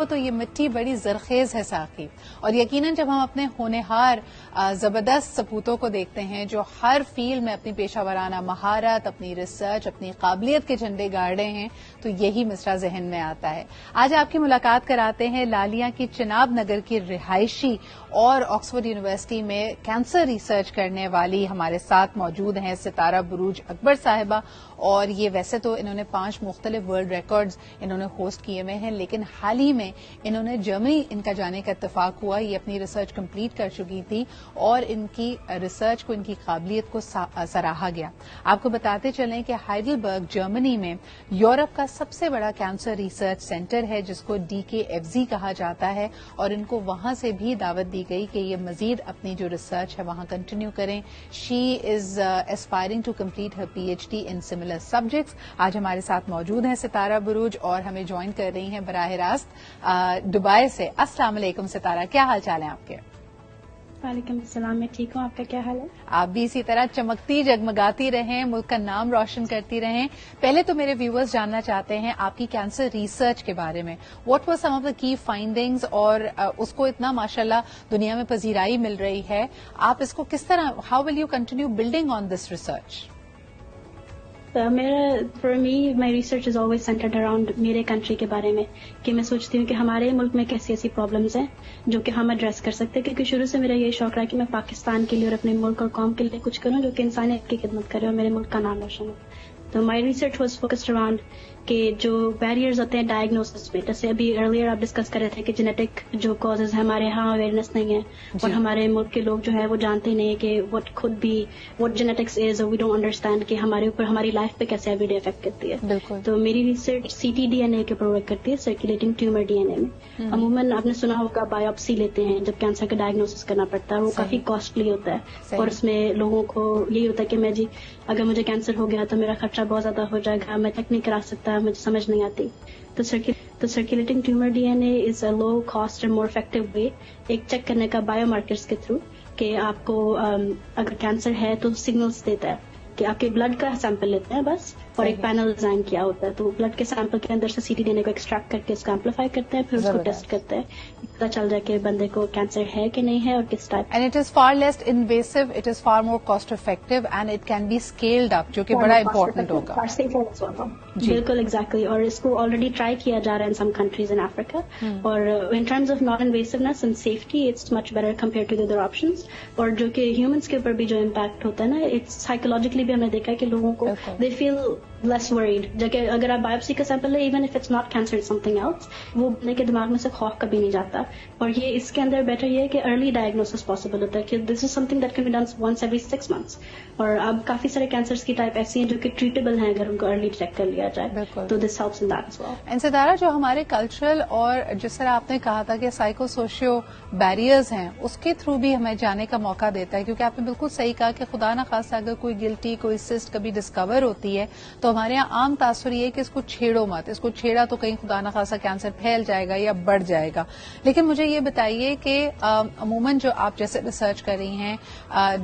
تو یہ مٹی بڑی زرخیز ہے ساقی، اور یقیناً جب ہم اپنے ہونہار زبردست سپوتوں کو دیکھتے ہیں جو ہر فیلڈ میں اپنی پیشہ ورانہ مہارت، اپنی ریسرچ، اپنی قابلیت کے جھنڈے گاڑے ہیں، تو یہی مصرع ذہن میں آتا ہے. آج آپ کی ملاقات کراتے ہیں لالیاں کی چناب نگر کی رہائشی اور آکسفورڈ یونیورسٹی میں کینسر ریسرچ کرنے والی ہمارے ساتھ موجود ہیں ستارہ بروج اکبر صاحبہ. اور یہ ویسے تو انہوں نے 5 مختلف ورلڈ ریکارڈز انہوں نے ہوسٹ کیے ہوئے ہیں، لیکن حال ہی میں انہوں نے جرمنی ان کا جانے کا اتفاق ہوا. یہ اپنی ریسرچ کمپلیٹ کر چکی تھی اور ان کی ریسرچ کو، ان کی قابلیت کو سراہا گیا. آپ کو بتاتے چلیں کہ ہائیڈلبرگ جرمنی میں یورپ کا سب سے بڑا کینسر ریسرچ سینٹر ہے جس کو DKFZ کہا جاتا ہے، اور ان کو وہاں سے بھی دعوت دی گئی کہ یہ مزید اپنی جو ریسرچ ہے وہاں کنٹینیو کریں. She is aspiring to complete her PhD in similar subjects. آج ہمارے ساتھ موجود ہیں ستارہ بروج اور ہمیں جوائن کر رہی ہیں براہ راست دبئی سے. السلام علیکم ستارہ، کیا حال چال ہیں آپ کے؟ وعلیکم السلام، میں ٹھیک ہوں، آپ کا کیا حال ہے؟ آپ بھی اسی طرح چمکتی جگمگاتی رہیں، ملک کا نام روشن کرتی رہیں. پہلے تو میرے ویورز جاننا چاہتے ہیں آپ کی کینسر ریسرچ کے بارے میں. What were some of the کی فائنڈنگز، اور اس کو اتنا ماشاءاللہ دنیا میں پذیرائی مل رہی ہے، آپ اس کو کس طرح، how will you continue building on this research? For me my research is always centred around میرے کنٹری کے بارے میں، کہ میں سوچتی ہوں کہ ہمارے ملک میں کیسی ایسی پرابلمز ہیں جو کہ ہم ایڈریس کر سکتے ہیں، کیونکہ شروع سے میرا یہ شوق رہا کہ میں پاکستان کے لیے اور اپنے ملک اور قوم کے لیے کچھ کروں جو کہ انسانیت کی خدمت کرے اور میرے ملک کا نام روشن ہو. تو my research was focused around کہ جو بیریئرز ہوتے ہیں ڈائگنوسس میں، جیسے ابھی ارلیئر آپ ڈسکس کر رہے تھے کہ جینیٹک جو کازز ہمارے ہاں اویئرنیس نہیں ہے، اور ہمارے ملک کے لوگ جو ہے وہ جانتے نہیں کہ وٹ جینیٹکس از، اور وی ڈونٹ انڈرسٹینڈ کہ ہمارے اوپر ہماری لائف پہ کیسے ایوری ڈے افیکٹ کرتی ہے. تو میری ریسرچ CT-DNA کے اوپر ورک کرتی ہے، سرکولیٹنگ ٹیومر DNA میں. عموماً آپ نے سنا ہوگا بایوپسی لیتے ہیں جب کینسر کا ڈائگنوسس کرنا پڑتا ہے، وہ کافی کاسٹلی ہوتا ہے، اور اس میں لوگوں کو یہی ہوتا ہے کہ میں اگر مجھے کینسر ہو گیا تو میرا خرچہ بہت زیادہ ہو جائے گا، میں چیک نہیں کرا سکتا، مجھے سمجھ نہیں آتی. تو circulating tumour DNA is a low cost and more effective way ایک چیک کرنے کا بایو مارکرز کے تھرو، کہ آپ کو اگر کینسر ہے تو سگنلز دیتا ہے کہ آپ کے بلڈ کا سیمپل لیتے ہیں بس، اور ایک پینل ڈیزائن کیا ہوتا ہے، تو بلڈ کے سیمپل کے اندر سے CT-DNA کو ایکسٹریکٹ کر کے اس کو ایمپلیفائی کرتے ہیں، پھر اس کو ٹیسٹ کرتے ہیں، پتا چل جائے کہ بندے کو کینسر ہے کہ نہیں ہے اور کس type. And it is far less invasive, it is far more cost effective, and it can be scaled up, جو کہ بڑا امپورٹنٹ ہوگا. بالکل ایگزیکٹلی، اور اس کو آلریڈی ٹرائی کیا جا رہا ہے ان سم کنٹریز ان افریقہ، اور in terms of non invasiveness and safety it's much better compare to the other options. اور جو کہ ہیومنس کے اوپر بھی جو امپیکٹ ہوتا ہے نا، اٹس سائیکولوجیکلی بھی ہم نے دیکھا ہے کہ لوگوں کو دے فیل لیس ورڈ. جبکہ اگر آپ بایوپسی کا سیمپل لیں، even if it's not cancer something else, وہ بندے کے دماغ میں سے خوف کبھی نہیں جاتا. اور یہ اس کے اندر بیٹر یہ ہے کہ ارلی ڈائگنوسس پاسبل ہوتا ہے، کہ this is something that can be done once every 6 months. اور اب کافی سارے کینسرس کی ٹائپ ایسی ہیں جو کہ ٹریٹیبل ہیں اگر ان کو ارلی ڈیٹیکٹ کر لیا جائے، تو this helps in that as well. And ستارہ، جو ہمارے کلچرل اور جس طرح آپ نے کہا تھا کہ سائیکو سوشیو بیریئرز ہیں، اس کے تھرو بھی ہمیں جانے کا موقع دیتا ہے، کیونکہ آپ نے بالکل صحیح کہا کہ خدا نہ خاصہ اگر کوئی گلٹی، کوئی سسٹ کبھی ڈسکور ہوتی ہے تو ہمارے یہاں عام تاثر یہ ہے کہ اس کو چھیڑو مت، اس کو چھیڑا تو کہیں خدا نہ خاصہ کینسر پھیل جائے گا یا بڑھ جائے گا. لیکن مجھے یہ بتائیے کہ عموماً جو آپ جیسے ریسرچ کر رہی ہیں،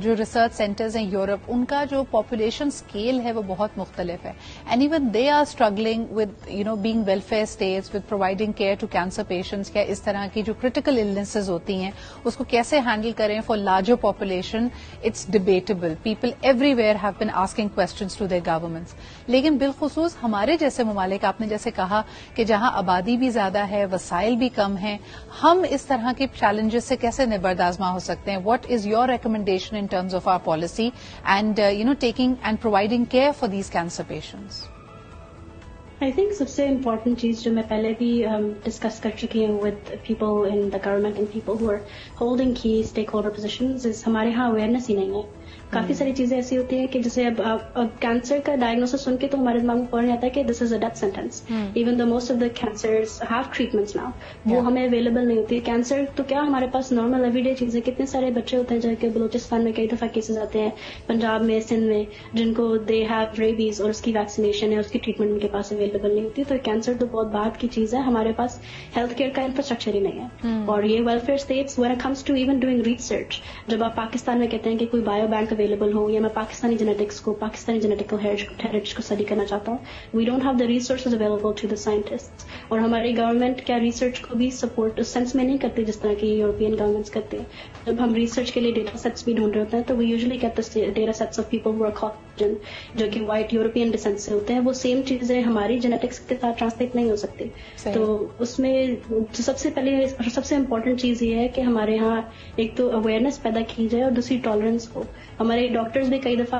جو ریسرچ سینٹرز ہیں یورپ، ان کا جو پاپولیشن اسکیل ہے وہ بہت مختلف ہے، and even they are struggling with being welfare states, with providing care to cancer patients. کیا اس طرح کی جو کریٹیکل النیسز ہوتی ہیں اس کو کیسے ہینڈل کریں for larger population, it's debatable. People everywhere have been asking questions to their governments. لیکن بالخصوص ہمارے جیسے ممالک، آپ نے جیسے کہا کہ جہاں آبادی بھی زیادہ ہے، وسائل بھی کم ہیں، ہم اس طرح کے چیلنجز سے کیسے نبرد آزما ہو سکتے ہیں؟ What is your recommendation in terms of our policy and taking and providing care for these cancer patients? I think سب سے امپورٹنٹ چیز جو میں پہلے بھی ڈسکس کر چکی ہوں with people in the government and people who are holding key stakeholder positions, ہمارے ہاں اویئرنیس ہی نہیں ہے. کافی ساری چیزیں ایسی ہوتی ہیں کہ جیسے اب کینسر کا ڈائگنوسس سن کے تو ہمارے دماغ میں فوراً آتا ہے کہ this is a death sentence. Even the most of the cancers have treatments now, وہ ہمیں اویلیبل نہیں ہوتی ہے. کینسر تو کیا ہمارے پاس نارمل ایوری ڈے چیزیں، کتنے سارے بچے ہوتے ہیں جو کہ بلوچستان میں کئی دفعہ کیسز آتے ہیں، پنجاب میں، سندھ میں، جن کو دے ہیو ریبیز اور اس کی ویکسینیشن ہے، اس کی ٹریٹمنٹ ان کے پاس اویلیبل اویلیبل نہیں ہوتی. تو کینسر تو بہت بات کی چیز ہے, ہمارے پاس ہیلتھ کیئر کا انفراسٹرکچر ہی نہیں ہے. اور یہ welfare states when it comes to even doing research, جب آپ پاکستان میں کہتے ہیں کہ کوئی بایو بینک اویلیبل ہو یا میں پاکستانی جینیٹکس کو, پاکستانی جینیٹیکل ہیریٹیج کو اسٹڈی کرنا چاہتا ہوں, we don't have the resources available to the scientist. اور ہماری گورنمنٹ کیا ریسرچ کو بھی سپورٹ اس سینس میں نہیں کرتی جس طرح کی یورپین گورنمنٹس کرتے ہیں. جب ہم ریسرچ کے لیے ڈیٹا سیٹس بھی ڈھونڈ رہے ہوتے ہیں تو we usually get the data sets of people who are Caucasian, جو کہ وائٹ یورپین ڈسینٹ سے ہوتے ہیں. وہ سیم چیزیں ہماری جینیٹکس کے ساتھ ٹرانسلیٹ نہیں ہو سکتی. تو اس میں سب سے پہلے سب سے امپورٹنٹ چیز یہ ہے کہ ہمارے یہاں ایک تو اویئرنیس پیدا کی جائے اور دوسری ٹالرنس ہو. ہمارے ڈاکٹرز بھی کئی دفعہ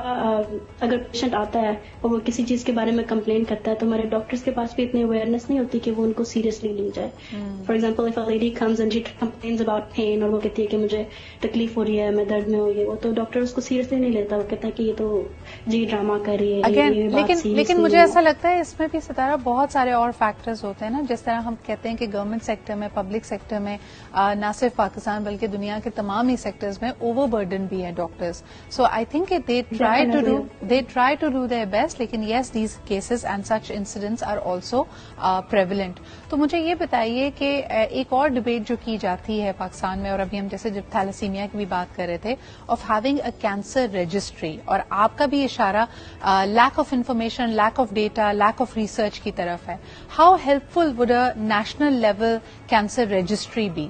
اگر پیشنٹ آتا ہے اور وہ کسی چیز کے بارے میں کمپلین کرتا ہے تو ہمارے ڈاکٹرز کے پاس بھی اتنی اویئرنیس نہیں ہوتی کہ وہ ان کو سیریسلی لی جائے. For example if a lady comes and she complains about pain, اور وہ کہتی ہے کہ مجھے تکلیف ہو رہی ہے, میں درد میں ہو گئی, وہ تو ڈاکٹر اس کو سیریسلی نہیں لیتا. وہ کہتا ہے کہ یہ تو جی ڈرامہ کر رہی ہے. لیکن مجھے ایسا لگتا ہے اس میں بھی ستارہ بہت سارے اور فیکٹرز ہوتے ہیں نا, جس طرح ہم کہتے ہیں کہ گورنمنٹ سیکٹر میں, پبلک سیکٹر میں, نہ صرف پاکستان بلکہ دنیا کے تمام ہی سیکٹرز میں اوور برڈن بھی ہے doctors. So I think they try to do their best, لیکن yes, these cases and such incidents are also prevalent. تو مجھے یہ بتائیے کہ ایک اور ڈبیٹ جو کی جاتی ہے پاکستان میں, اور ابھی ہم جیسے جب تھیلیسیمیا کی بھی بات کر رہے تھے, of having a cancer registry, اور آپ کا بھی اشارہ lack of information, lack of data, lack of research کی طرف ہے. How helpful would a national level cancer registry be?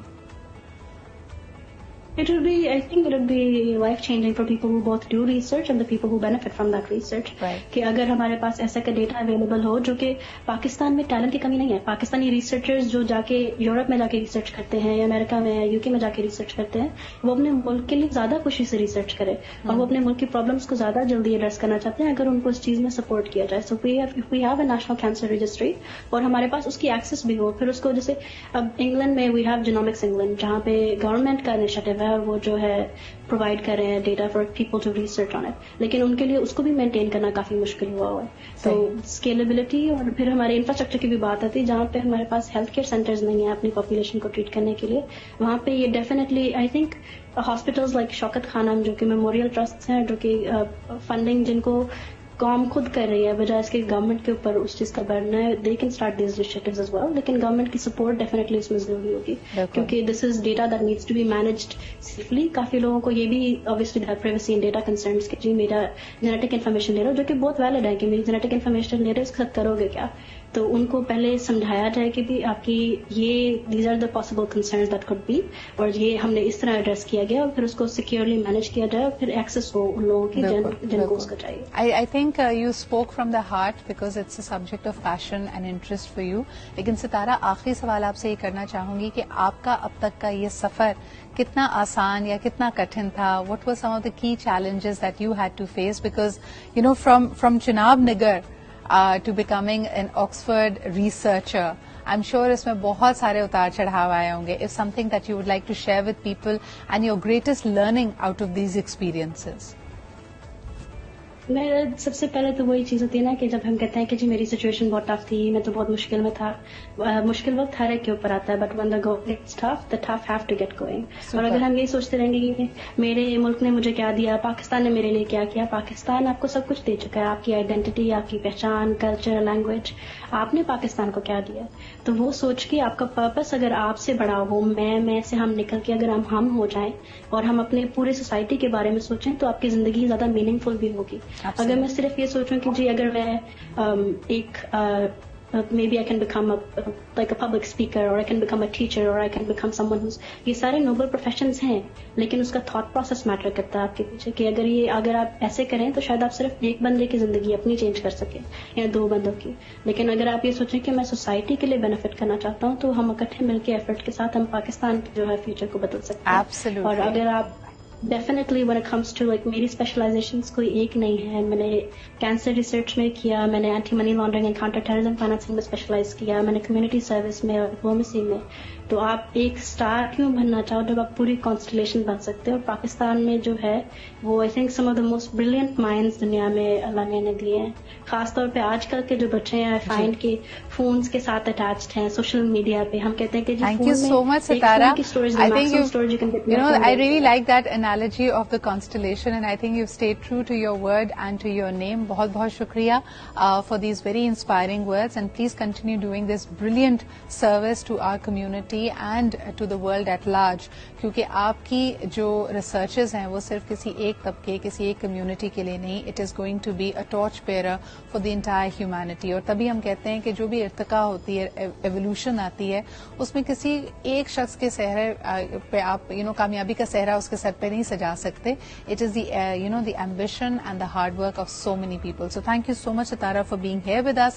It would be, I think it would be life-changing for people who both do research and the people who benefit from that research. Right. کہ اگر ہمارے پاس ایسا کا data available ہو, جو کہ پاکستان میں talent کی کمی نہیں ہے. پاکستانی ریسرچرز جو جا کے یورپ میں جا کے ریسرچ کرتے ہیں یا امریکہ میں یا UK میں جا کے ریسرچ کرتے ہیں, وہ اپنے ملک کے لیے زیادہ خوشی سے ریسرچ کرے اور وہ اپنے ملک کی پرابلمس کو زیادہ جلدی ایڈریس کرنا چاہتے ہیں اگر ان کو اس چیز میں سپورٹ کیا جائے. So we have a national cancer registry, اور ہمارے پاس اس کی ایکسیس بھی ہو. پھر اس کو جیسے اب انگلینڈ میں وی ہیو جینومکس انگلینڈ, جہاں پہ گورنمنٹ کا انیشیٹو ہے, وہ جو ہے پرووائڈ کر رہے ہیں data for people to research on it, لیکن ان کے لیے اس کو بھی مینٹین کرنا کافی مشکل ہوا ہے. تو اسکیلیبلٹی, اور پھر ہمارے انفراسٹرکچر کی بھی بات آتی ہے, جہاں پہ ہمارے پاس ہیلتھ کیئر سینٹرز نہیں ہیں اپنی پاپولیشن کو ٹریٹ کرنے کے لیے. وہاں پہ یہ definitely I think hospitals like Shaukat Khanum, جو کہ میموریل ٹرسٹ ہیں, جو کہ فنڈنگ جن کو قوم خود کر رہی ہے بجائے اس کے گورنمنٹ کے اوپر اس چیز کا برڈن ہے, they can start these initiatives as well. لیکن گورنمنٹ کی سپورٹ ڈیفینیٹلی اس میں ضروری ہوگی, کیونکہ this is data that needs to be managed safely. کافی لوگوں کو یہ بھی obviously have privacy and data concerns کہ جی میرا جینیٹک انفارمیشن لے رہا ہو, جو کہ بہت ویلڈ ہے کہ میری جینیٹک انفارمیشن لے رہے اس کے ساتھ کرو گے کیا. تو ان کو پہلے سمجھایا جائے کہ بھی آپ کی یہ these are the possible concerns that could be, اور یہ ہم نے اس طرح ایڈریس کیا گیا, اور پھر اس کو سیکیورلی مینج کیا جائے, اور پھر ایکسیس ہو ان لوگوں کی جن کو اس کا چاہیے. I think you spoke from the heart because it's a subject of passion and interest for you. لیکن ستارہ, آخری سوال آپ سے یہ کرنا چاہوں گی کہ آپ کا اب تک کا یہ سفر کتنا آسان یا کتنا کٹھن تھا؟ What were some of the key challenges that you had to face? Because you know, from Chenab Nagar to becoming an Oxford researcher, I'm sure اس میں بہت سارے اتار چڑھاؤ آئے ہوں گے. If something that you would like to share with people and your greatest learning out of these experiences. میں سب سے پہلے تو وہی چیز ہوتی ہے نا کہ جب ہم کہتے ہیں کہ جی میری سچویشن بہت ٹف تھی, میں تو بہت مشکل میں تھا. مشکل وقت ہر ایک کے اوپر آتا ہے, but when the going gets tough, the tough have to get going. اور اگر ہم یہ سوچتے رہیں گے کہ میرے ملک نے مجھے کیا دیا, پاکستان نے میرے لیے کیا کیا, پاکستان آپ کو سب کچھ دے چکا ہے, آپ کی آئیڈینٹی, آپ کی پہچان, کلچر, لینگویج, آپ نے پاکستان کو کیا دیا. تو وہ سوچ کے آپ کا پرپس اگر آپ سے بڑا ہو, میں سے ہم نکل کے اگر ہم ہو جائیں اور ہم اپنے پورے سوسائٹی کے بارے میں سوچیں, تو آپ کی زندگی زیادہ میننگ فل بھی ہوگی. اگر میں صرف یہ سوچوں کہ جی اگر میں ایک maybe I can become like a public speaker, or I can become a teacher, or I can become someone who's, یہ سارے نوبل پروفیشنز ہیں, لیکن اس کا تھاٹ پروسیس میٹر کرتا ہے آپ کے پیچھے, کہ اگر آپ ایسے کریں تو شاید آپ صرف ایک بندے کی زندگی اپنی چینج کر سکیں یا 2 بندوں کی. لیکن اگر آپ یہ سوچیں کہ میں سوسائٹی کے لیے بینیفٹ کرنا چاہتا ہوں, تو ہم اکٹھے مل کے ایفرٹ کے ساتھ ہم پاکستان کے جو ہے فیوچر کو بدل سکتے ہیں. اور اگر آپ definitely when it comes to like میری اسپیشلائزیشنس کوئی ایک نہیں ہے. میں نے کینسر ریسرچ میں کیا, میں نے anti money laundering and counter terrorism financing میں اسپیشلائز کیا, میں نے کمیونٹی سروس میں اور ڈپلومیسی میں. تو آپ ایک اسٹار کیوں بننا چاہو جب آپ پوری کانسٹلیشن بن سکتے ہو. اور پاکستان میں جو ہے وہ I think some of the most brilliant minds دنیا میں اللہ نے دیے ہیں. خاص طور پہ آج کل کے جو بچے ہیں, آئی فائنڈ کے فونس کے ساتھ اٹیچڈ ہیں, سوشل میڈیا پہ. ہم کہتے ہیں کہ Thank you so much, Sitara. I think I really like that analogy of the constellation, and I think you've stayed true to your word and to your name. بہت بہت شکریہ for these very inspiring words, and please continue doing this brilliant service to our community and to the world at large, کیونکہ آپ کی جو researches ہیں وہ صرف کسی ایک طبقے, کسی ایک کمیونٹی کے لیے نہیں, it is going to be a torch bearer for the entire humanity. اور تبھی ہم کہتے ہیں کہ جو بھی ارتقا ہوتی ہے, ایولیوشن آتی ہے, اس میں کسی ایک شخص کے صحرے پہ آپ کامیابی کا صحرا اس کے سر پہ نہیں سجا سکتے. It is the ambition and the hard work of so many people. So thank you so much Sitara for being here with us.